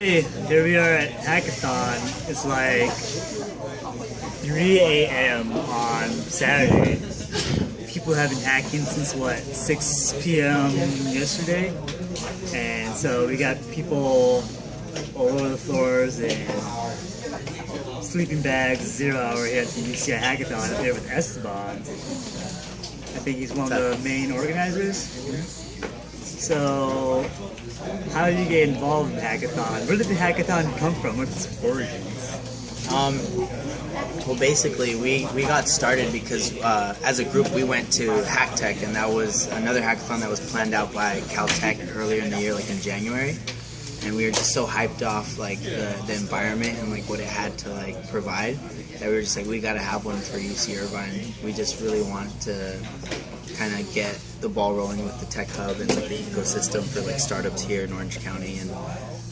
Hey, here we are at Hackathon. It's like 3 a.m. on Saturday. People have been hacking since what, 6 p.m. yesterday? And so we got people all over the floors and sleeping bags, 0 hour here at the UCI Hackathon up there with Estabon. I think he's one of the main organizers. So, how did you get involved in the hackathon? Where did the hackathon come from? What's its origins? Well, basically, we got started because as a group we went to HackTech, and that was another hackathon that was planned out by Caltech earlier in the year, like in January. And we were just so hyped off like the environment and like what it had to like provide that we were just like, we got to have one for UC Irvine. We just really want to kind of get the ball rolling with the tech hub and like the ecosystem for like startups here in Orange County. And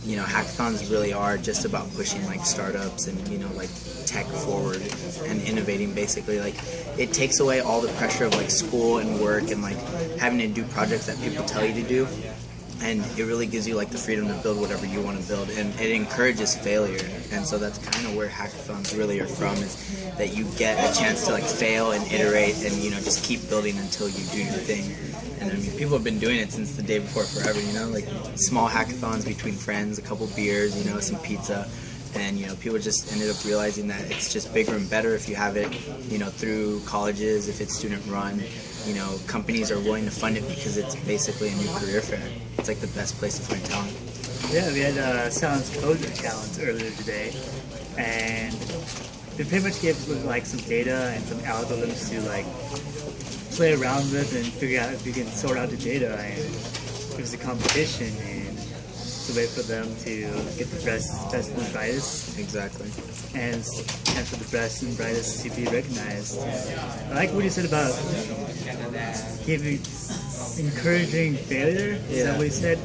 you know, hackathons really are just about pushing like startups and, you know, like tech forward and innovating. Basically, like it takes away all the pressure of like school and work and like having to do projects that people tell you to do, and it really gives you like the freedom to build whatever you want to build, and it encourages failure. And so that's kind of where hackathons really are from, is that you get a chance to like fail and iterate and, you know, just keep building until you do your thing. And I mean, people have been doing it since the day before forever, you know, like small hackathons between friends, a couple beers, you know, some pizza. And, you know, people just ended up realizing that it's just bigger and better if you have it, you know, through colleges, if it's student run. You know, companies are willing to fund it because it's basically a new career fair. It's like the best place to find talent. Yeah, we had a Silence Coder Challenge earlier today, and they pretty much gave us like some data and some algorithms to like play around with and figure out if we can sort out the data. And it was a competition, and it's a way for them to get the best and the brightest. Exactly. And for the best and brightest to be recognized. I like what you said about encouraging failure. Is that what you said?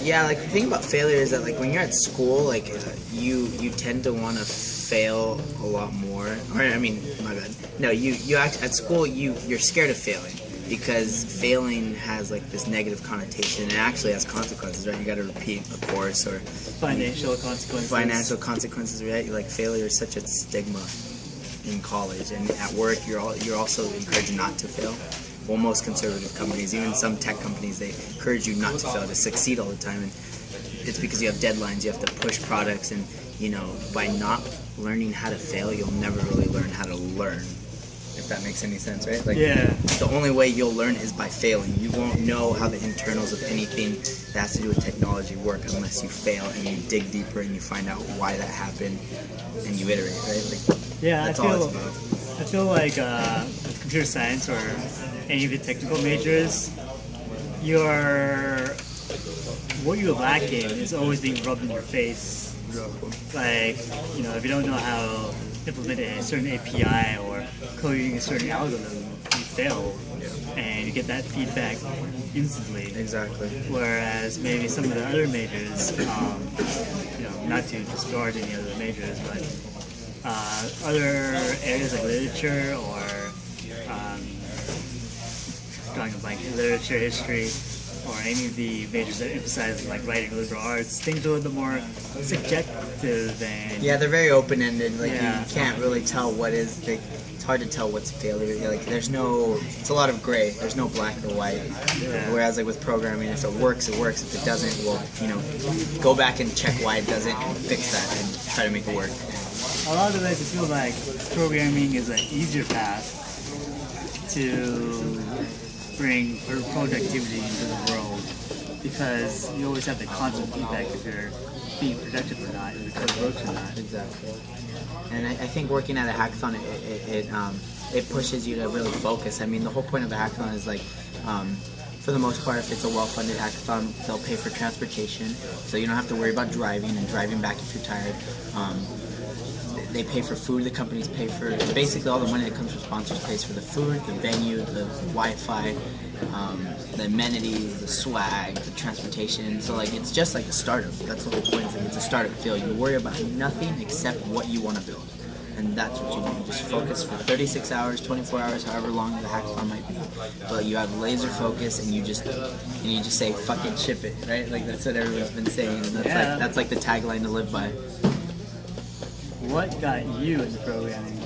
Yeah, like the thing about failure is that like when you're at school, like you tend to want to fail a lot more. Or I mean, my bad. No, you act at school you're scared of failing, because failing has like this negative connotation and it actually has consequences, right? You got to repeat a course or financial consequences. Financial consequences, right? Like failure is such a stigma in college, and at work you're also encouraged not to fail. Well, most conservative companies, even some tech companies, they encourage you not to fail, to succeed all the time, and it's because you have deadlines, you have to push products, and you know, by not learning how to fail, you'll never really learn how to learn. If that makes any sense, right? Like, yeah. The only way you'll learn is by failing. You won't know how the internals of anything that has to do with technology work unless you fail and you dig deeper and you find out why that happened and you iterate, right? Like, yeah, that's all it's about. I feel like with computer science or any of the technical majors, what you're lacking is always being rubbed in your face. Like, you know, if you don't know how to implement a certain API or coding a certain algorithm, you fail, and you get that feedback instantly. Exactly. Whereas maybe some of the other majors, you know, not to disregard any other majors, but other areas like literature or drawing a blank, literature, history, or any of the majors that emphasize like writing, liberal arts, things are a little bit more subjective and... Yeah, they're very open-ended. Like, yeah. You can't really tell what is... It's hard to tell what's failure. Like, there's no... It's a lot of gray. There's no black or white. Yeah. Whereas, like, with programming, if it works, it works. If it doesn't, well, you know, go back and check why it doesn't, fix that, and try to make it work. A lot of times I feel like programming is an easier path to bring productivity into the world, because you always have the constant feedback if you're being productive or not, if the code works or not. Exactly. And I think working at a hackathon, it pushes you to really focus. I mean, the whole point of a hackathon is like, for the most part, if it's a well-funded hackathon, they'll pay for transportation, so you don't have to worry about driving and driving back if you're tired. They pay for food, the companies pay for, basically all the money that comes from sponsors pays for the food, the venue, the Wi-Fi, the amenities, the swag, the transportation. So like, it's just like a startup. That's the whole point. It's a startup feel. You worry about nothing except what you want to build. and that's what you do. You just focus for 36 hours, 24 hours, however long the hackathon might be. But you have laser focus, and you just say, "Fucking ship it," right? Like that's what everyone's been saying, and that's like the tagline to live by. What got you into programming?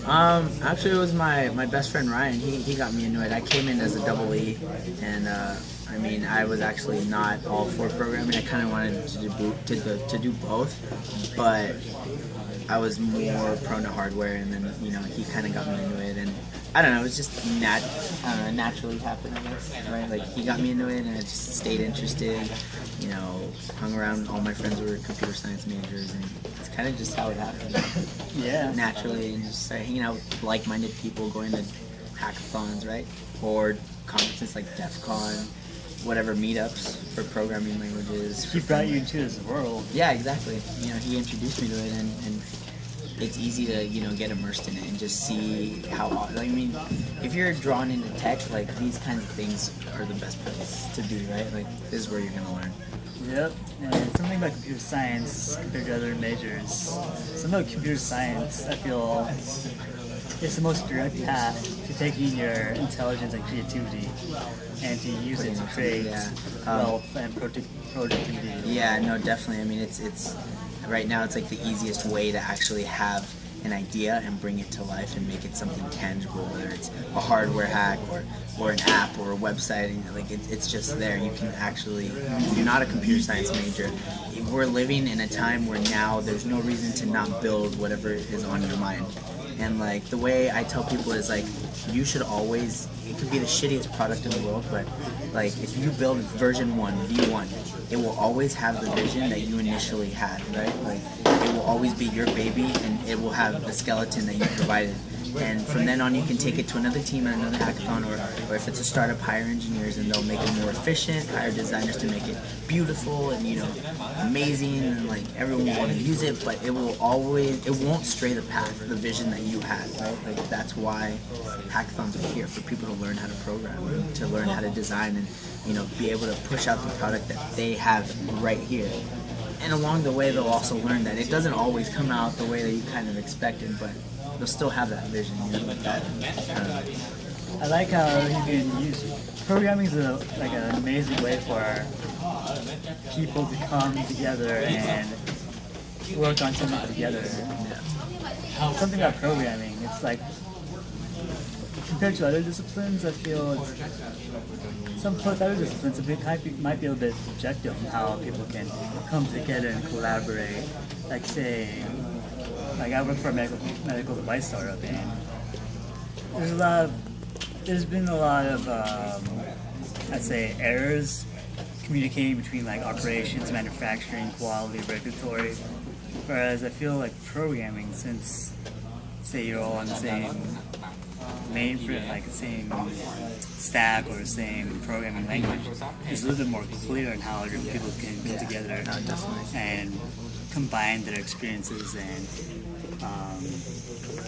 Actually, it was my best friend Ryan. He got me into it. I came in as a double E, and I mean, I was actually not all for programming. I kind of wanted to do both, but I was more prone to hardware, and then he kind of got me into it, and I don't know, it was just naturally happened, I guess, right? Like he got me into it, and I just stayed interested. Hung around. All my friends were computer science majors, and it's kind of just how it happened. Yeah. Naturally, and just started hanging out with like-minded people, going to hackathons, right? Or conferences like DEF CON, whatever meetups for programming languages. He brought you into this world. Yeah, exactly. He introduced me to it, and it's easy to get immersed in it and just see how. I mean, if you're drawn into tech, like these kinds of things are the best place to be, right? Like this is where you're gonna learn. Yep, and something about computer science compared to other majors. Something about computer science, I feel, it's the most direct path to taking your intelligence and creativity and to use it to create wealth and productivity. Yeah, no, definitely. I mean, it's right now it's like the easiest way to actually have an idea and bring it to life and make it something tangible, whether it's a hardware hack or an app or a website, and like it's just there. You can actually, if you're not a computer science major, we're living in a time where now there's no reason to not build whatever is on your mind. And like the way I tell people is like, you should always, it could be the shittiest product in the world, but like if you build version 1, V1, it will always have the vision that you initially had, right? Like it will always be your baby, and it will have the skeleton that you provided. And from then on, you can take it to another team at another hackathon, or if it's a startup, hire engineers, and they'll make it more efficient, hire designers to make it beautiful and amazing, and like everyone will want to use it. But it won't stray the path, the vision that you had, right? Like that's why hackathons are here, for people to learn how to program, to learn how to design, and be able to push out the product that they have right here. And along the way, they'll also learn that it doesn't always come out the way that you kind of expected, but they'll still have that vision, like that. I like how you can use programming is like an amazing way for people to come together and work on something together. Something about programming, it's like compared to other disciplines, I feel with other disciplines might be a little bit subjective in how people can come together and collaborate. Like say, I work for a medical device startup, and there's been a lot of I'd say errors communicating between like operations, manufacturing, quality, regulatory. Whereas I feel like programming, since say you're all on the same mainframe, like the same stack or the same programming language, it's a little bit more clear in how other people can come together and combine their experiences and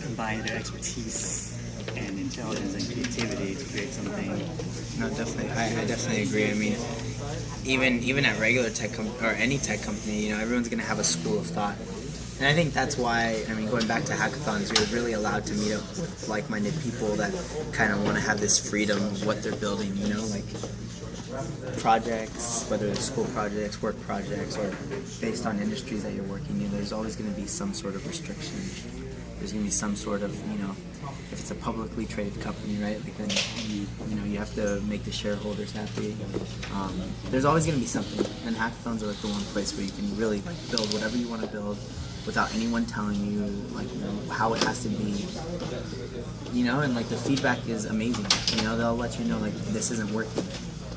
combine their expertise and intelligence and creativity to create something. No, definitely. I definitely agree. I mean, even at regular tech or any tech company, everyone's going to have a school of thought. And I think that's why, going back to hackathons, you're really allowed to meet up with like-minded people that kind of want to have this freedom of what they're building, like projects, whether it's school projects, work projects, or based on industries that you're working in, there's always going to be some sort of restriction. There's going to be some sort of, if it's a publicly traded company, right, like then you have to make the shareholders happy. There's always going to be something, and hackathons are like the one place where you can really build whatever you want to build without anyone telling you like how it has to be, and like the feedback is amazing. They'll let you know like this isn't working.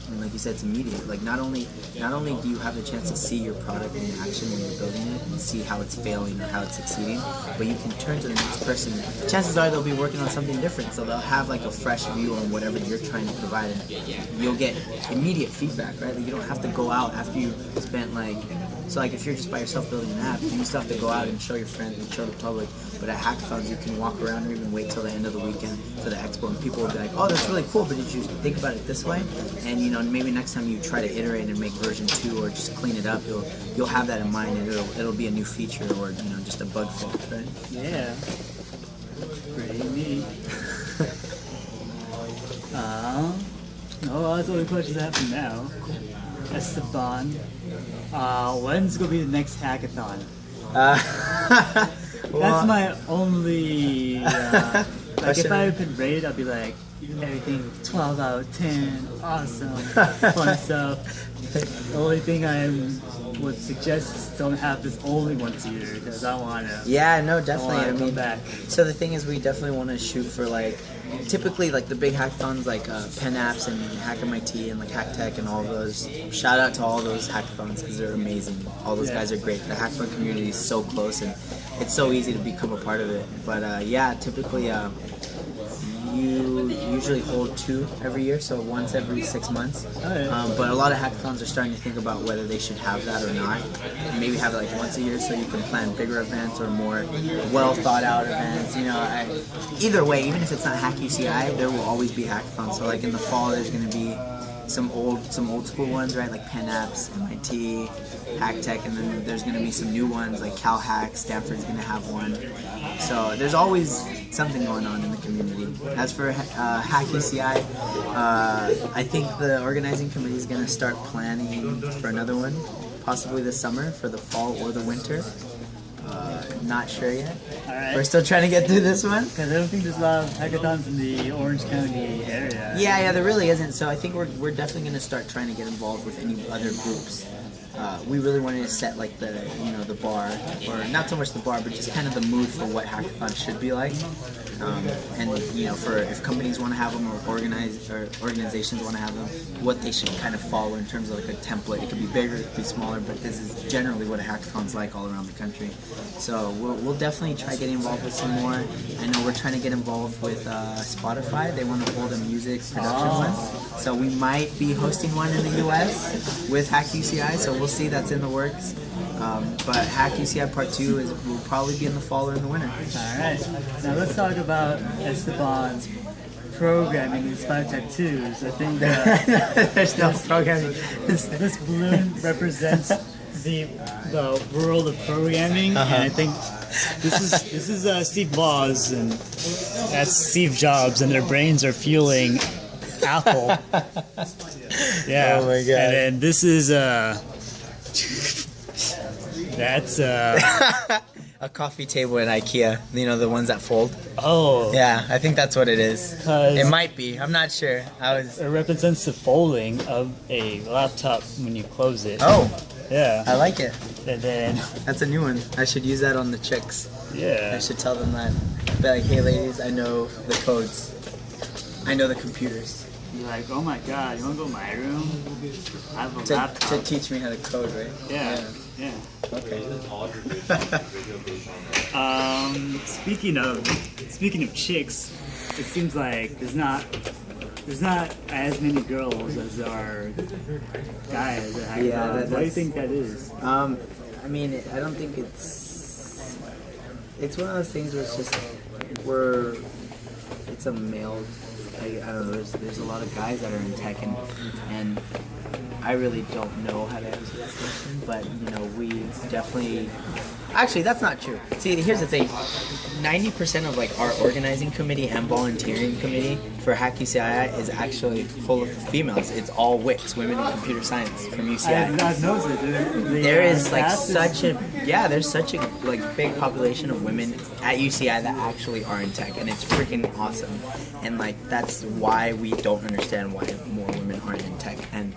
And like you said, it's immediate. Like not only do you have the chance to see your product in action when you're building it and see how it's failing or how it's succeeding, but you can turn to the next person. Chances are they'll be working on something different, so they'll have like a fresh view on whatever you're trying to provide, and you'll get immediate feedback, right? Like you don't have to go out after you spent like So like if you're just by yourself building an app, you still have to go out and show your friends and show the public. But at hackathons, you can walk around or even wait till the end of the weekend for the expo, and people will be like, "Oh, that's really cool, but did you think about it this way?" And you know, maybe next time you try to iterate and make version 2 or just clean it up, you'll have that in mind, and it'll be a new feature or you know just a bug fix, right? Yeah. Pretty neat. No, that's all the questions I have for now. Estabon, when's gonna be the next hackathon? That's my only. Like if I had been rated, I'd be like everything 12 out of 10, awesome, fun stuff. The only thing I would suggest is don't have this only once a year because I want to. Yeah, no, definitely. I come mean, back. so the thing is, we definitely want to shoot for like, typically like the big hackathons like Pen Apps and Hack MIT and like Hack Tech and all those. Shout out to all those hackathons because they're amazing. All those guys are great. The hackathon community is so close and it's so easy to become a part of it. But yeah, typically you usually hold 2 every year, so once every 6 months. But a lot of hackathons are starting to think about whether they should have that or not. Maybe have it like once a year so you can plan bigger events or more well thought out events. You know, either way, even if it's not Hack UCI, there will always be hackathons. So like in the fall, there's going to be some old school ones, right? Like Pen Apps, MIT, Hack Tech, and then there's going to be some new ones like Cal Hack. Stanford's going to have one. So there's always something going on in the community. As for Hack UCI, I think the organizing committee is going to start planning for another one, possibly this summer for the fall or the winter. Not sure yet. Alright. We're still trying to get through this one. Because I don't think there's a lot of hackathons in the Orange County area. Yeah, there really isn't. So I think we're definitely going to start trying to get involved with any other groups. We really wanted to set like the bar, or not so much the bar, but just kind of the mood for what hackathon should be like. And you know, for if companies want to have them or organizations want to have them, what they should kind of follow in terms of like a template. It could be bigger, it could be smaller, but this is generally what a hackathon's like all around the country. So we'll definitely try getting involved with some more. I know we're trying to get involved with Spotify. They want to hold a music production one, so we might be hosting one in the US with Hack UCI. So we'll see, that's in the works. But Hack UCI Part 2 will probably be in the fall or in the winter. Alright, now let's talk about Estabon's programming in Spy tattoos. I think there's no programming. This balloon represents the world of programming, and I think this is Steve Woz and that's Steve Jobs, and their brains are fueling Apple. Yeah. Oh my god. And then this is that's a coffee table in IKEA. You know, the ones that fold. Oh. Yeah, I think that's what it is. It might be. I'm not sure. It represents the folding of a laptop when you close it. Oh. Yeah. I like it. And then that's a new one. I should use that on the chicks. Yeah. I should tell them that. Be like, hey ladies, I know the codes. I know the computers. You're like, oh my god, you want to go to my room? I have a laptop. To teach me how to code, right? Yeah. Okay. Speaking of chicks, it seems like there's not as many girls as there are guys at hackathons. Yeah, what do you think that is? I mean, I don't think it's one of those things where it's just it's a male. I don't know. There's a lot of guys that are in tech, and I really don't know how to answer that question. But you know, we definitely. Actually, that's not true. See, here's the thing. 90% of like our organizing committee and volunteering committee for Hack UCI is actually full of females. It's all WICs, Women in Computer Science from UCI. I've noticed it. There is like there's such a like big population of women at UCI that actually are in tech, and it's freaking awesome. And like that's why we don't understand why more women aren't in tech, and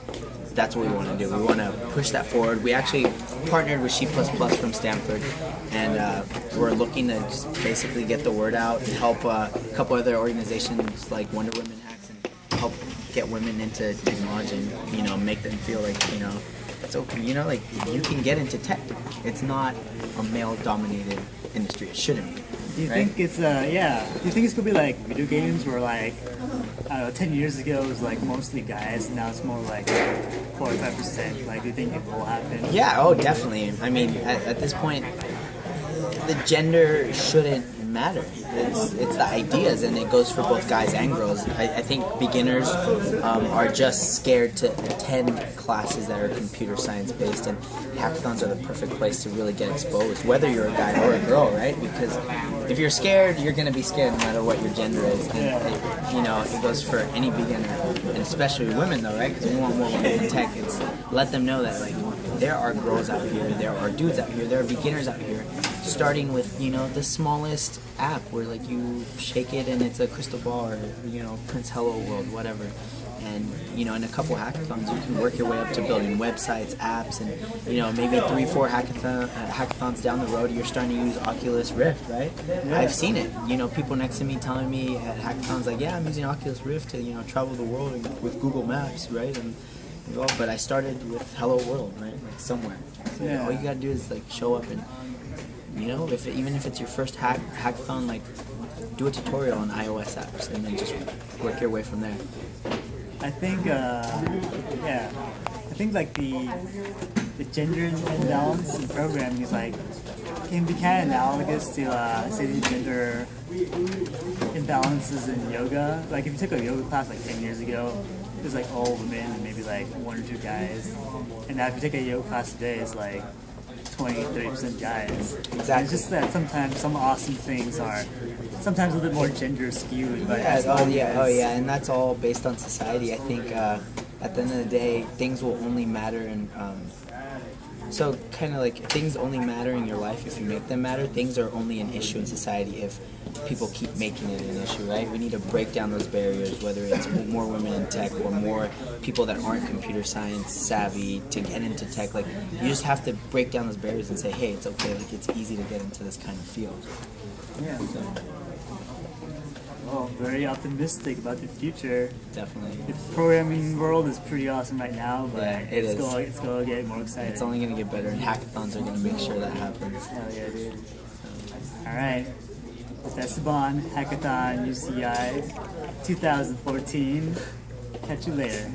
that's what we want to do. We want to push that forward. We actually partnered with She++ from Stanford, and we're looking to just basically get the word out and help a couple other organizations like Wonder Women Hacks and help get women into technology and, you know, make them feel like, you know, it's okay, you know, like you can get into tech. It's not a male-dominated industry. It shouldn't be. Do you right? think it's yeah? Do you think it's gonna be like video games where like I don't know, 10 years ago it was like mostly guys, and now it's more like 45%. Like, do you think it will happen? Yeah, oh, definitely. I mean, at this point, the gender shouldn't matter. It's the ideas, and it goes for both guys and girls. I think beginners are just scared to attend classes that are computer science based, and hackathons are the perfect place to really get exposed, whether you're a guy or a girl, right? Because if you're scared, you're going to be scared no matter what your gender is. And it goes for any beginner, and especially women, though, right? Because we want more women in tech. It's let them know that like there are girls out here, there are dudes out here, there are beginners out here. Starting with the smallest app where like you shake it and it's a crystal ball, or Prince Hello World, whatever. And in a couple hackathons you can work your way up to building websites, apps, and maybe 3-4 hackathons down the road you're starting to use Oculus Rift, right? Yeah. I've seen it. People next to me telling me at hackathons like, yeah, I'm using Oculus Rift to travel the world with Google Maps, right? And but I started with Hello World, right? Like somewhere. So all you gotta do is like show up and even if it's your first hackathon, like do a tutorial on iOS apps and then just work your way from there. I think, like the gender imbalance in programming is like can be kind of analogous to say the gender imbalances in yoga. Like if you took a yoga class like 10 years ago, it was like all women and maybe like 1 or 2 guys, and now if you take a yoga class today, it's like 20-30% guys. Exactly. It's just that sometimes some awesome things are sometimes a little bit more gender skewed. But and that's all based on society. I think at the end of the day, things will only matter, and so kind of like things only matter in your life if you make them matter. Things are only an issue in society if people keep making it an issue, right? We need to break down those barriers, whether it's more women in tech or more people that aren't computer science savvy to get into tech. Like, you just have to break down those barriers and say, hey, it's okay, like it's easy to get into this kind of field. Yeah. Well, very optimistic about the future. Definitely. The programming world is pretty awesome right now, but it's going to get more exciting. It's only going to get better, and hackathons are going to make sure that happens. Hell yeah, dude. All right. Estabon Hackathon UCI 2014. Catch you later.